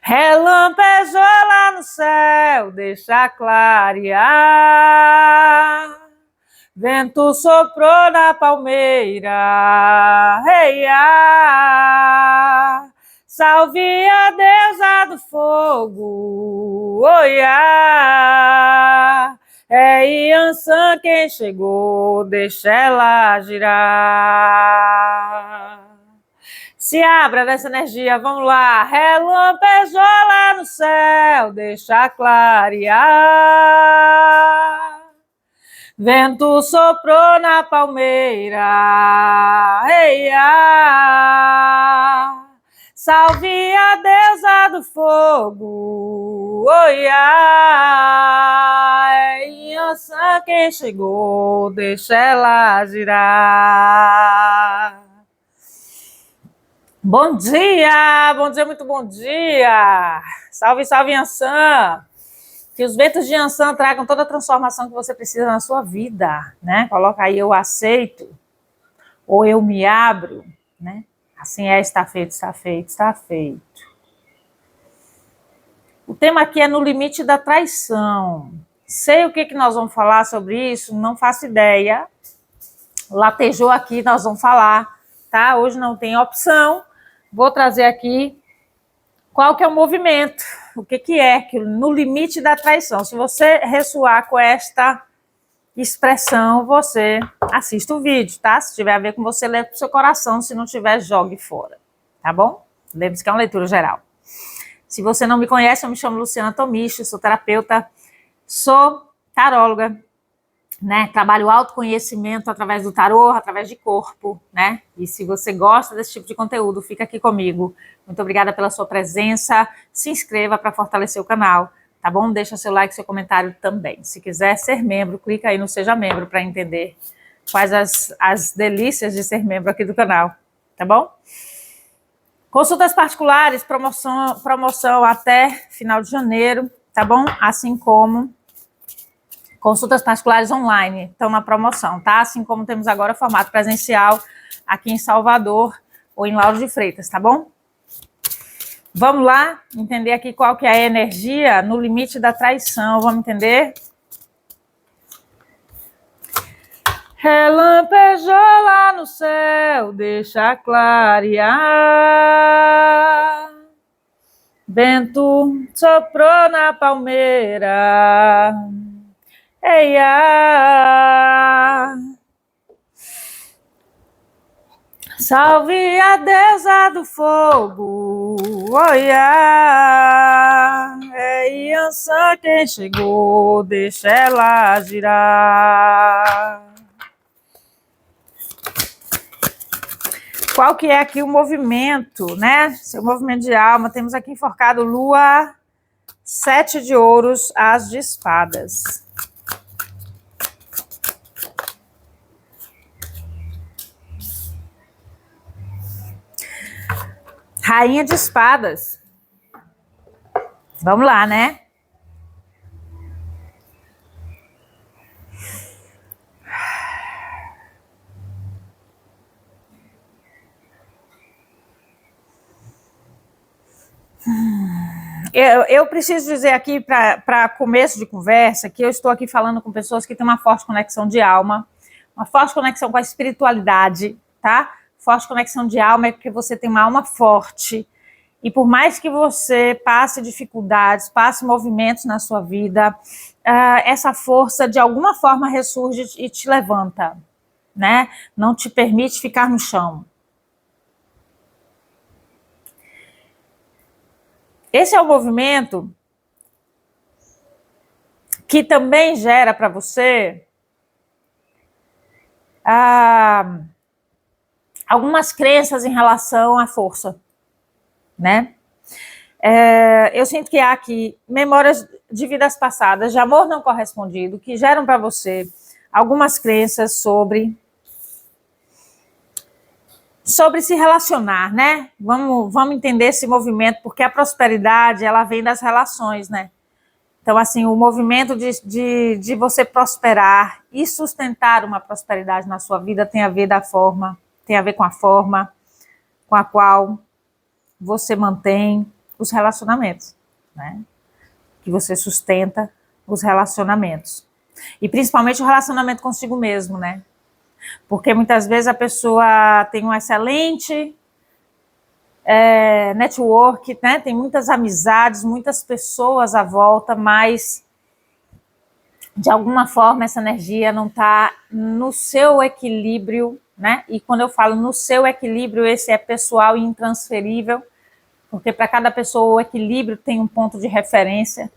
Relampejou lá no céu, deixa clarear. Vento soprou na palmeira, reiá. Salve a deusa do fogo, oiá. É Iansã quem chegou, deixa ela girar. Se abra dessa energia, vamos lá. Relampejou lá no céu, deixa clarear. Vento soprou na palmeira, eia. Salve a deusa do fogo, oiá. É Iansã quem chegou, deixa ela girar. Bom dia, muito bom dia. Salve, salve, Iansã. Que os ventos de Iansã tragam toda a transformação que você precisa na sua vida, né? Coloca aí, eu aceito, ou eu me abro, né? Assim é, está feito, está feito, está feito. O tema aqui é no limite da traição. Sei o que nós vamos falar sobre isso, não faço ideia. Latejou aqui, nós vamos falar, tá? Hoje não tem opção. Vou trazer aqui qual que é o movimento, o que é que no limite da traição. Se você ressoar com esta expressão, você assista o vídeo, tá? Se tiver a ver com você, leve pro seu coração. Se não tiver, jogue fora, tá bom? Lembre-se que é uma leitura geral. Se você não me conhece, eu me chamo Luciana Tomichi, sou terapeuta, sou taróloga, né? Trabalho autoconhecimento através do tarô, através de corpo, né? E se você gosta desse tipo de conteúdo, fica aqui comigo. Muito obrigada pela sua presença. Se inscreva para fortalecer o canal, tá bom? Deixa seu like, seu comentário também. Se quiser ser membro, clica aí no Seja Membro para entender quais as delícias de ser membro aqui do canal, tá bom? Consultas particulares, promoção até final de janeiro, tá bom? Assim como consultas particulares online estão na promoção, tá? Assim como temos agora formato presencial aqui em Salvador ou em Lauro de Freitas, tá bom? Vamos lá entender aqui qual que é a energia no limite da traição, vamos entender? Relampejou lá no céu, deixa clarear. Vento soprou na palmeira, eia. Salve a deusa do fogo, oiá. É Iansã quem chegou, deixa ela girar. Qual que é aqui o movimento, né? Seu movimento de alma. Temos aqui enforcado Lua, 7 de ouros, As de espadas. Rainha de espadas. Vamos lá, né? Eu preciso dizer aqui, para começo de conversa, que eu estou aqui falando com pessoas que têm uma forte conexão de alma, uma forte conexão com a espiritualidade, tá? Forte conexão de alma é porque você tem uma alma forte. E por mais que você passe dificuldades, passe movimentos na sua vida, essa força de alguma forma ressurge e te levanta, né? Não te permite ficar no chão. Esse é o movimento que também gera para você algumas crenças em relação à força, né? Eu sinto que há aqui memórias de vidas passadas, de amor não correspondido, que geram para você algumas crenças sobre se relacionar, né? Vamos entender esse movimento, porque a prosperidade, ela vem das relações, né? Então, assim, o movimento de você prosperar e sustentar uma prosperidade na sua vida tem a ver com a forma com a qual você mantém os relacionamentos, né? Que você sustenta os relacionamentos. E principalmente o relacionamento consigo mesmo, né? Porque muitas vezes a pessoa tem um excelente network, né? Tem muitas amizades, muitas pessoas à volta, mas de alguma forma essa energia não está no seu equilíbrio, né? E quando eu falo no seu equilíbrio, esse é pessoal e intransferível, porque para cada pessoa o equilíbrio tem um ponto de referência.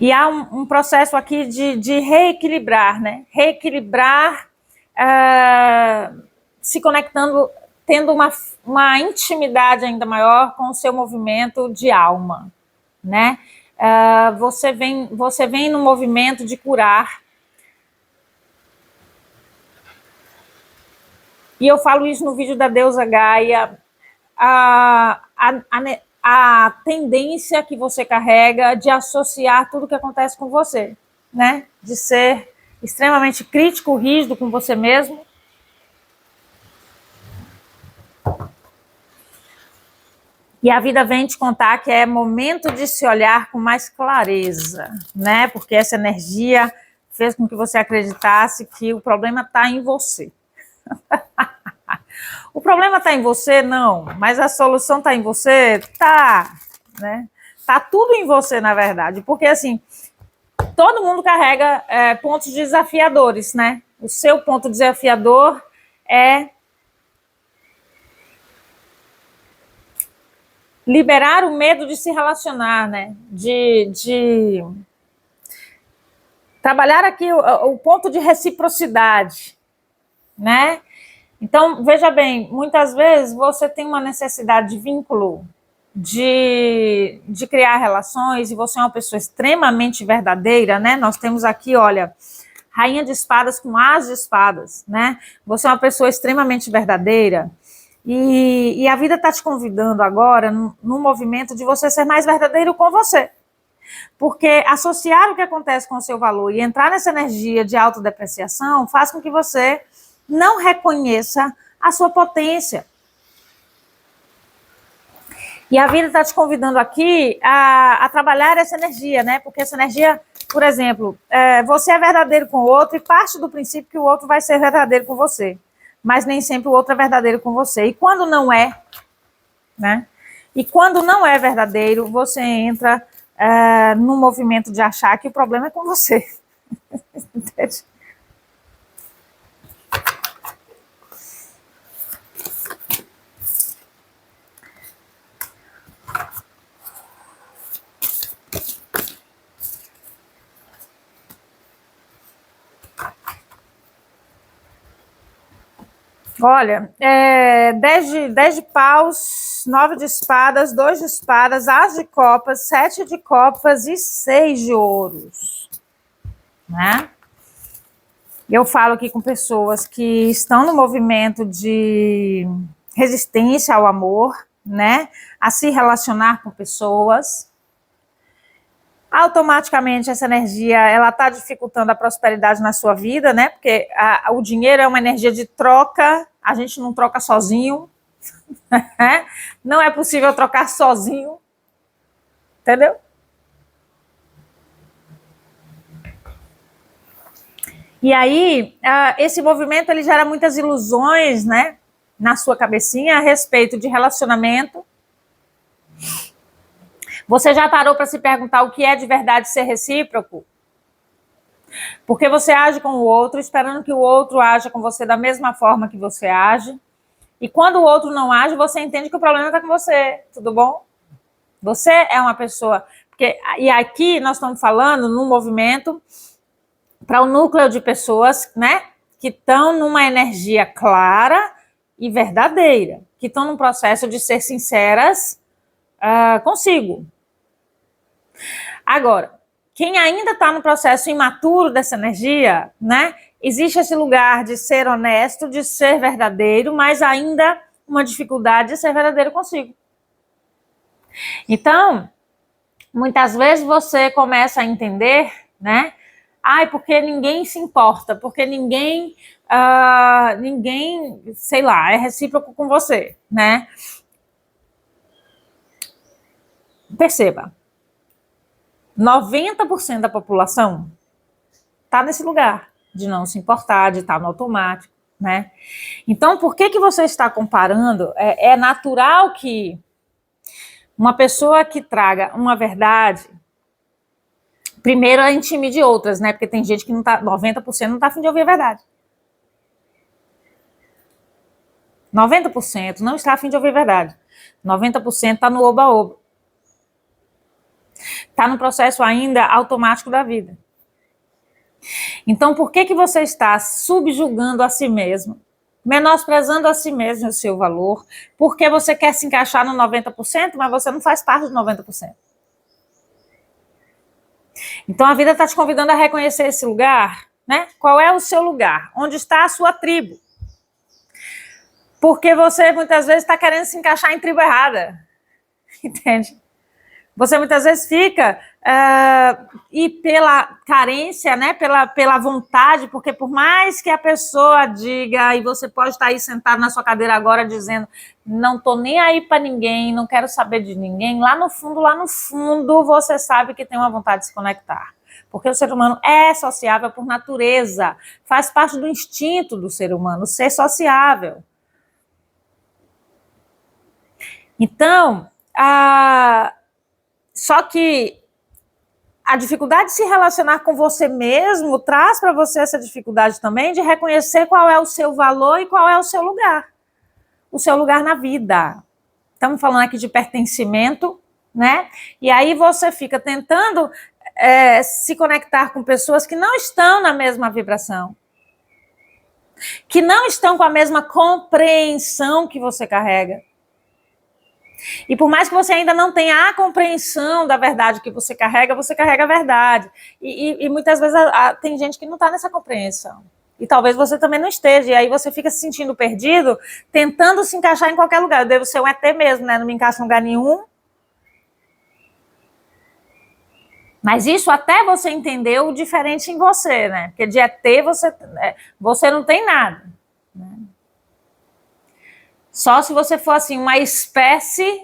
E há um processo aqui de reequilibrar, né? Reequilibrar, se conectando, tendo uma intimidade ainda maior com o seu movimento de alma, né? Você vem no movimento de curar. E eu falo isso no vídeo da deusa Gaia. A tendência que você carrega de associar tudo que acontece com você, né? De ser extremamente crítico, rígido com você mesmo. E a vida vem te contar que é momento de se olhar com mais clareza, né? Porque essa energia fez com que você acreditasse que o problema está em você. O problema está em você? Não. Mas a solução está em você? Tá. Né? Tá tudo em você, na verdade. Porque, assim, todo mundo carrega pontos desafiadores, né? O seu ponto desafiador é liberar o medo de se relacionar, né? De trabalhar aqui o ponto de reciprocidade, né? Então, veja bem, muitas vezes você tem uma necessidade de vínculo, de criar relações, e você é uma pessoa extremamente verdadeira, né? Nós temos aqui, olha, rainha de espadas com as de espadas, né? Você é uma pessoa extremamente verdadeira, e a vida está te convidando agora no movimento de você ser mais verdadeiro com você. Porque associar o que acontece com o seu valor e entrar nessa energia de autodepreciação faz com que você não reconheça a sua potência. E a vida está te convidando aqui a trabalhar essa energia, né? Porque essa energia, por exemplo, você é verdadeiro com o outro e parte do princípio que o outro vai ser verdadeiro com você. Mas nem sempre o outro é verdadeiro com você. E quando não é, né? E quando não é verdadeiro, você entra no movimento de achar que o problema é com você. Entende? Olha, 10 de paus, 9 de espadas, 2 de espadas, as de copas, 7 de copas e 6 de ouros. Né? Eu falo aqui com pessoas que estão no movimento de resistência ao amor, né? A se relacionar com pessoas. Automaticamente essa energia ela está dificultando a prosperidade na sua vida, né? Porque o dinheiro é uma energia de troca, a gente não troca sozinho, não é possível trocar sozinho, entendeu? E aí esse movimento ele gera muitas ilusões, né? Na sua cabecinha a respeito de relacionamento. Você já parou para se perguntar o que é de verdade ser recíproco? Porque você age com o outro, esperando que o outro aja com você da mesma forma que você age. E quando o outro não age, você entende que o problema está com você. Tudo bom? Você é uma pessoa... E aqui nós estamos falando num movimento para o núcleo de pessoas, né? Que estão numa energia clara e verdadeira. Que estão num processo de ser sinceras consigo. Agora, quem ainda está no processo imaturo dessa energia, né? Existe esse lugar de ser honesto, de ser verdadeiro, mas ainda uma dificuldade de ser verdadeiro consigo. Então, muitas vezes você começa a entender, né? Porque ninguém se importa, porque ninguém, sei lá, é recíproco com você, né? Perceba, 90% da população está nesse lugar de não se importar, de estar no automático, né? Então, por que você está comparando? É natural que uma pessoa que traga uma verdade, primeiro ela intimide outras, né? Porque tem gente que não tá, 90% não está a fim de ouvir a verdade. 90% não está a fim de ouvir a verdade. 90% está no oba-oba. Está no processo ainda automático da vida. Então, por que você está subjugando a si mesmo, menosprezando a si mesmo o seu valor, porque você quer se encaixar no 90%, mas você não faz parte do 90%? Então, a vida está te convidando a reconhecer esse lugar, né? Qual é o seu lugar? Onde está a sua tribo? Porque você, muitas vezes, está querendo se encaixar em tribo errada. Entende? Você muitas vezes fica e pela carência, né, pela vontade, porque por mais que a pessoa diga, e você pode estar aí sentado na sua cadeira agora dizendo, não tô nem aí para ninguém, não quero saber de ninguém, lá no fundo, você sabe que tem uma vontade de se conectar. Porque o ser humano é sociável por natureza, faz parte do instinto do ser humano ser sociável. Então, só que a dificuldade de se relacionar com você mesmo traz para você essa dificuldade também de reconhecer qual é o seu valor e qual é o seu lugar. O seu lugar na vida. Estamos falando aqui de pertencimento, né? E aí você fica tentando se conectar com pessoas que não estão na mesma vibração, que não estão com a mesma compreensão que você carrega. E por mais que você ainda não tenha a compreensão da verdade que você carrega a verdade. E muitas vezes tem gente que não está nessa compreensão. E talvez você também não esteja. E aí você fica se sentindo perdido, tentando se encaixar em qualquer lugar. Eu devo ser um ET mesmo, né? Não me encaixo em lugar nenhum. Mas isso até você entender o diferente em você, né? Porque de ET você não tem nada. Né? Só se você for assim, uma espécie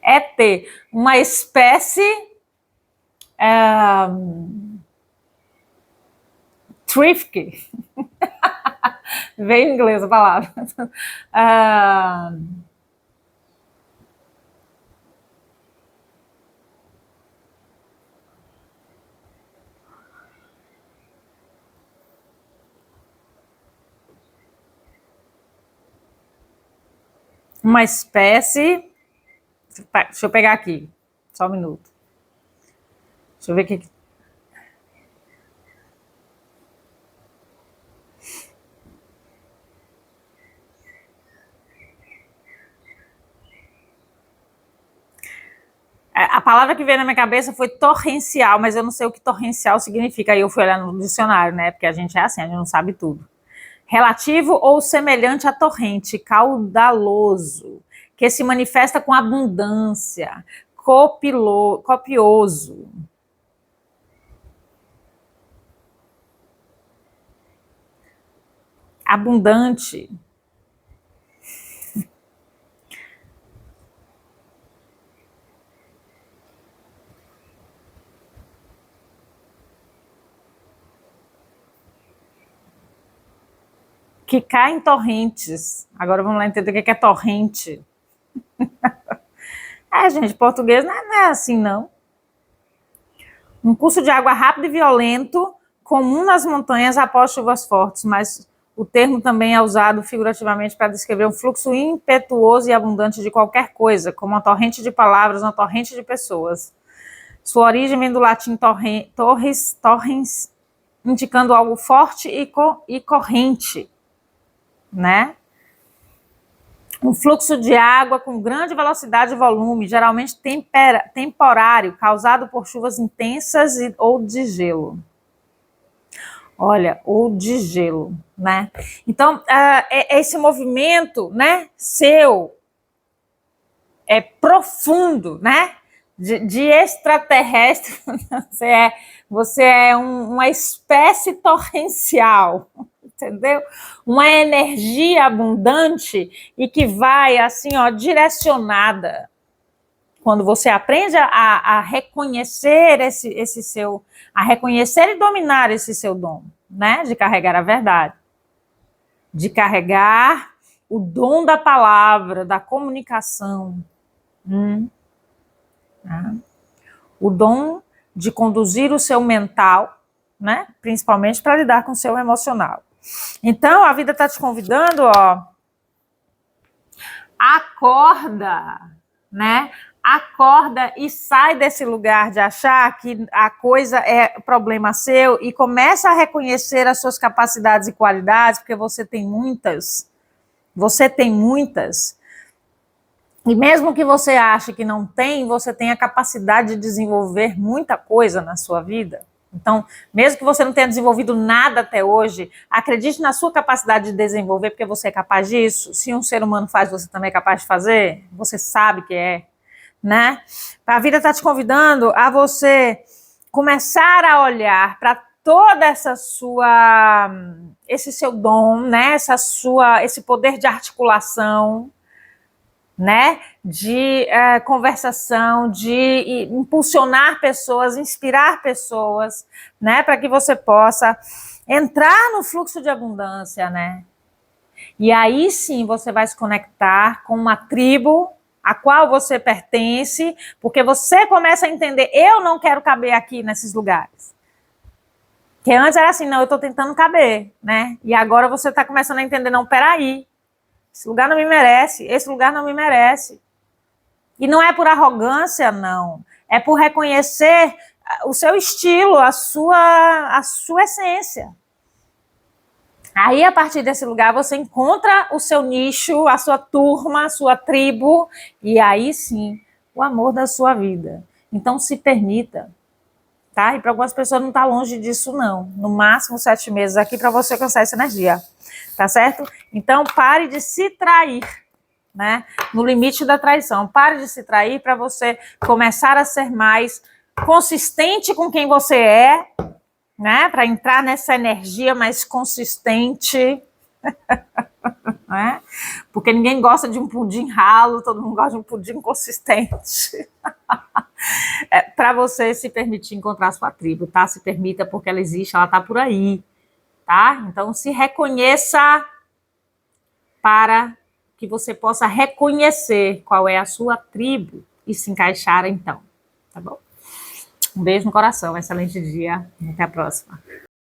ET, uma espécie thrift. Veio em inglês a palavra. Uma espécie. Deixa eu pegar aqui. Só um minuto. Deixa eu ver o que. A palavra que veio na minha cabeça foi torrencial, mas eu não sei o que torrencial significa. Aí eu fui olhar no dicionário, né? Porque a gente é assim, a gente não sabe tudo. Relativo ou semelhante a torrente, caudaloso, que se manifesta com abundância, copioso. Abundante. Que cai em torrentes. Agora vamos lá entender o que é torrente. Gente, português não é assim, não. Um curso de água rápido e violento, comum nas montanhas após chuvas fortes, mas o termo também é usado figurativamente para descrever um fluxo impetuoso e abundante de qualquer coisa, como uma torrente de palavras, uma torrente de pessoas. Sua origem vem do latim torrens, indicando algo forte e corrente, né? Um fluxo de água com grande velocidade e volume, geralmente temporário, causado por chuvas intensas ou de gelo. Olha, ou de gelo, né? Então, esse movimento, né, seu, é profundo, né? De extraterrestre, você é uma espécie torrencial, entendeu? Uma energia abundante e que vai assim, ó, direcionada, quando você aprende a reconhecer esse seu, a reconhecer e dominar esse seu dom, né? De carregar a verdade, de carregar o dom da palavra, da comunicação, o dom de conduzir o seu mental, né? Principalmente para lidar com o seu emocional. Então, a vida está te convidando, ó, acorda, né? Acorda e sai desse lugar de achar que a coisa é problema seu e começa a reconhecer as suas capacidades e qualidades, porque você tem muitas. Você tem muitas. E mesmo que você ache que não tem, você tem a capacidade de desenvolver muita coisa na sua vida. Então, mesmo que você não tenha desenvolvido nada até hoje, acredite na sua capacidade de desenvolver, porque você é capaz disso. Se um ser humano faz, você também é capaz de fazer. Você sabe que é, né? A vida está te convidando a você começar a olhar para toda esse seu dom, né? Esse poder de articulação, né, de conversação, de impulsionar pessoas, inspirar pessoas, né, para que você possa entrar no fluxo de abundância, né? E aí sim você vai se conectar com uma tribo a qual você pertence, porque você começa a entender, eu não quero caber aqui nesses lugares. Que antes era assim, não, eu estou tentando caber, né? E agora você está começando a entender, não, peraí, esse lugar não me merece, esse lugar não me merece. E não é por arrogância, não. É por reconhecer o seu estilo, a sua essência. Aí, a partir desse lugar, você encontra o seu nicho, a sua turma, a sua tribo, e aí sim, o amor da sua vida. Então, se permita, tá? E para algumas pessoas não está longe disso, não. No máximo 7 meses aqui para você alcançar essa energia, tá certo? Então, pare de se trair, né? No limite da traição. Pare de se trair para você começar a ser mais consistente com quem você é, né? Para entrar nessa energia mais consistente, né? Porque ninguém gosta de um pudim ralo, todo mundo gosta de um pudim consistente. Para você se permitir encontrar a sua tribo, tá? Se permita, porque ela existe, ela tá por aí, tá? Então se reconheça para que você possa reconhecer qual é a sua tribo e se encaixar então, tá bom? Um beijo no coração, excelente dia, até a próxima.